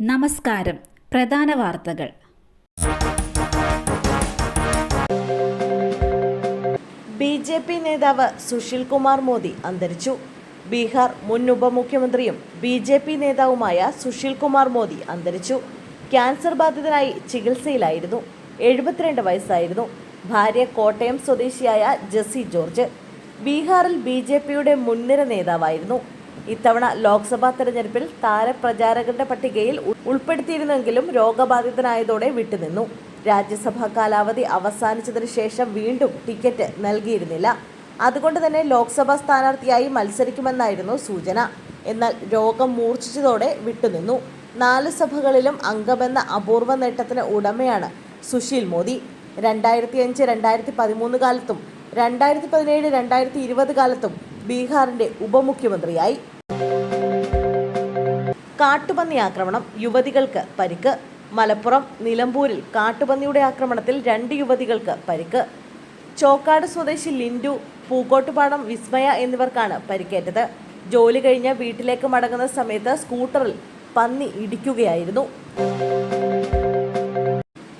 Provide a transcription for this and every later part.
നമസ്കാരം. പ്രധാന വാർത്തകൾ. ബി.ജെ.പി. നേതാവ് സുശീൽ കുമാർ മോദി അന്തരിച്ചു. ബീഹാർ മുൻ ഉപമുഖ്യമന്ത്രിയും ബി.ജെ.പി. നേതാവുമായ സുശീൽ കുമാർ മോദി അന്തരിച്ചു. ക്യാൻസർ ബാധിതനായി ചികിത്സയിലായിരുന്നു. 72 വയസ്സായിരുന്നു. ഭാര്യ കോട്ടയം സ്വദേശിയായ ജെസി ജോർജ്. ബീഹാറിൽ ബി.ജെ.പിയുടെ മുൻനിര നേതാവായിരുന്നു. ഇത്തവണ ലോക്സഭാ തെരഞ്ഞെടുപ്പിൽ താരപ്രചാരകരുടെ പട്ടികയിൽ ഉൾപ്പെടുത്തിയിരുന്നെങ്കിലും രോഗബാധിതനായതോടെ വിട്ടുനിന്നു. രാജ്യസഭാ കാലാവധി അവസാനിച്ചതിനു ശേഷം വീണ്ടും ടിക്കറ്റ് നൽകിയിരുന്നില്ല. അതുകൊണ്ട് തന്നെ ലോക്സഭാ സ്ഥാനാർത്ഥിയായി മത്സരിക്കുമെന്നായിരുന്നു സൂചന. എന്നാൽ രോഗം മൂർച്ഛിച്ചതോടെ വിട്ടുനിന്നു. 4 സഭകളിലും അംഗമെന്ന അപൂർവ നേട്ടത്തിന് ഉടമയാണ് സുശീൽ മോദി. 2005-2013 കാലത്തും 2017-2020 കാലത്തും ബീഹാറിന്റെ ഉപമുഖ്യമന്ത്രിയായി. കാട്ടുപന്നി ആക്രമണം, യുവതികൾക്ക് പരിക്ക്. മലപ്പുറം നിലമ്പൂരിൽ കാട്ടുപന്നിയുടെ ആക്രമണത്തിൽ 2 യുവതികൾക്ക് പരിക്ക്. ചോക്കാട് സ്വദേശി ലിൻഡു, പൂക്കോട്ടുപാടം വിസ്മയ എന്നിവർക്കാണ് പരിക്കേറ്റത്. ജോലി കഴിഞ്ഞ് വീട്ടിലേക്ക് മടങ്ങുന്ന സമയത്ത് സ്കൂട്ടറിൽ പന്നി ഇടിക്കുകയായിരുന്നു.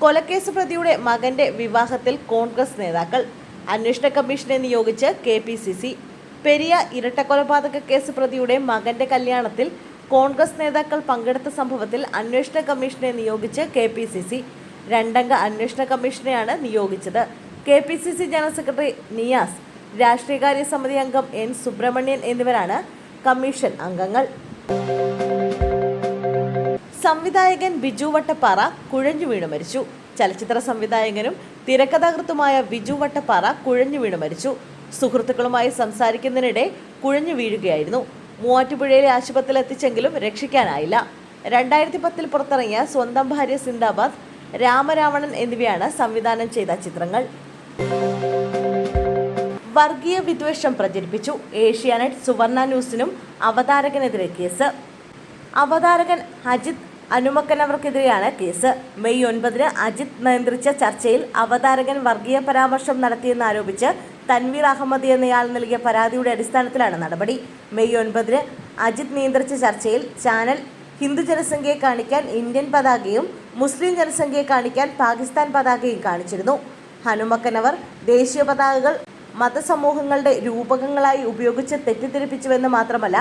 കൊലക്കേസ് പ്രതിയുടെ മകന്റെ വിവാഹത്തിൽ കോൺഗ്രസ് നേതാക്കൾ. അന്വേഷണ കമ്മീഷനെ നിയോഗിച്ച് കെ.പി.സി.സി. പെരിയ ഇരട്ടക്കൊലപാതക കേസ് പ്രതിയുടെ മകന്റെ കല്യാണത്തിൽ കോൺഗ്രസ് നേതാക്കൾ പങ്കെടുത്ത സംഭവത്തിൽ അന്വേഷണ കമ്മീഷനെ നിയോഗിച്ച് കെ.പി.സി.സി. 2 അംഗ അന്വേഷണ കമ്മീഷനെയാണ് നിയോഗിച്ചത്. കെ.പി.സി.സി. ജനറൽ സെക്രട്ടറി നിയാസ്, രാഷ്ട്രീയകാര്യ സമിതി അംഗം എൻ. സുബ്രഹ്മണ്യൻ എന്നിവരാണ് കമ്മീഷൻ അംഗങ്ങൾ. സംവിധായകൻ ബിജു വട്ടപ്പാറ കുഴഞ്ഞു വീണു മരിച്ചു. ചലച്ചിത്ര സംവിധായകനും തിരക്കഥാകൃത്തുമായ ബിജു വട്ടപ്പാറ കുഴഞ്ഞു വീണു മരിച്ചു. സുഹൃത്തുക്കളുമായി സംസാരിക്കുന്നതിനിടെ കുഴഞ്ഞു വീഴുകയായിരുന്നു. മൂവാറ്റുപുഴയിലെ ആശുപത്രിയിൽ എത്തിച്ചെങ്കിലും രക്ഷിക്കാനായില്ല. 2010 പുറത്തിറങ്ങിയ സ്വന്തം ഭാര്യ സിന്ദാബാദ്, രാമരാവണൻ എന്നിവയാണ് സംവിധാനം ചെയ്ത ചിത്രങ്ങൾ. വർഗീയ വിദ്വേഷം പ്രചരിപ്പിച്ചു. ഏഷ്യാനെറ്റ് സുവർണ ന്യൂസിനും അവതാരകനെതിരെ കേസ്. അവതാരകൻ അജിത് അനുമക്കനവർക്കെതിരെയാണ് കേസ്. മെയ് 9 അജിത് നിയന്ത്രിച്ച ചർച്ചയിൽ അവതാരകൻ വർഗീയ പരാമർശം നടത്തിയെന്നാരോപിച്ച് തൻവീർ അഹമ്മദ് എന്നയാൾ നൽകിയ പരാതിയുടെ അടിസ്ഥാനത്തിലാണ് നടപടി. മെയ് 9 അജിത് നിയന്ത്രിച്ച ചർച്ചയിൽ ചാനൽ ഹിന്ദു ജനസംഖ്യയെ കാണിക്കാൻ ഇന്ത്യൻ പതാകയും മുസ്ലിം ജനസംഖ്യയെ കാണിക്കാൻ പാകിസ്ഥാൻ പതാകയും കാണിച്ചിരുന്നു. ഹനുമക്കനവർ ദേശീയ പതാകകൾ മതസമൂഹങ്ങളുടെ രൂപകങ്ങളായി ഉപയോഗിച്ച് തെറ്റിദ്ധരിപ്പിച്ചുവെന്ന് മാത്രമല്ല,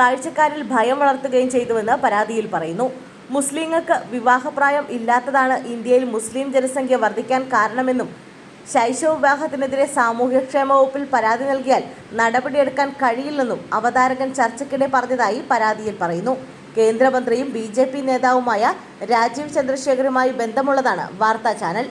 കാഴ്ചക്കാരിൽ ഭയം വളർത്തുകയും ചെയ്തുവെന്ന് പരാതിയിൽ പറയുന്നു. മുസ്ലിങ്ങൾക്ക് വിവാഹപ്രായം ഇല്ലാത്തതാണ് ഇന്ത്യയിൽ മുസ്ലിം ജനസംഖ്യ വർദ്ധിക്കാൻ കാരണമെന്നും ശൈശവ വിവാഹത്തിനെതിരെ സാമൂഹ്യക്ഷേമ വകുപ്പിൽ പരാതി നൽകിയാൽ നടപടിയെടുക്കാൻ കഴിയില്ലെന്നും അവതാരകൻ ചർച്ചയ്ക്കിടെ പറഞ്ഞതായി പരാതിയിൽ പറയുന്നു. കേന്ദ്രമന്ത്രിയും ബി.ജെ.പി. നേതാവുമായ രാജീവ് ചന്ദ്രശേഖറുമായി ബന്ധമുള്ളതാണ് വാർത്താ ചാനൽ.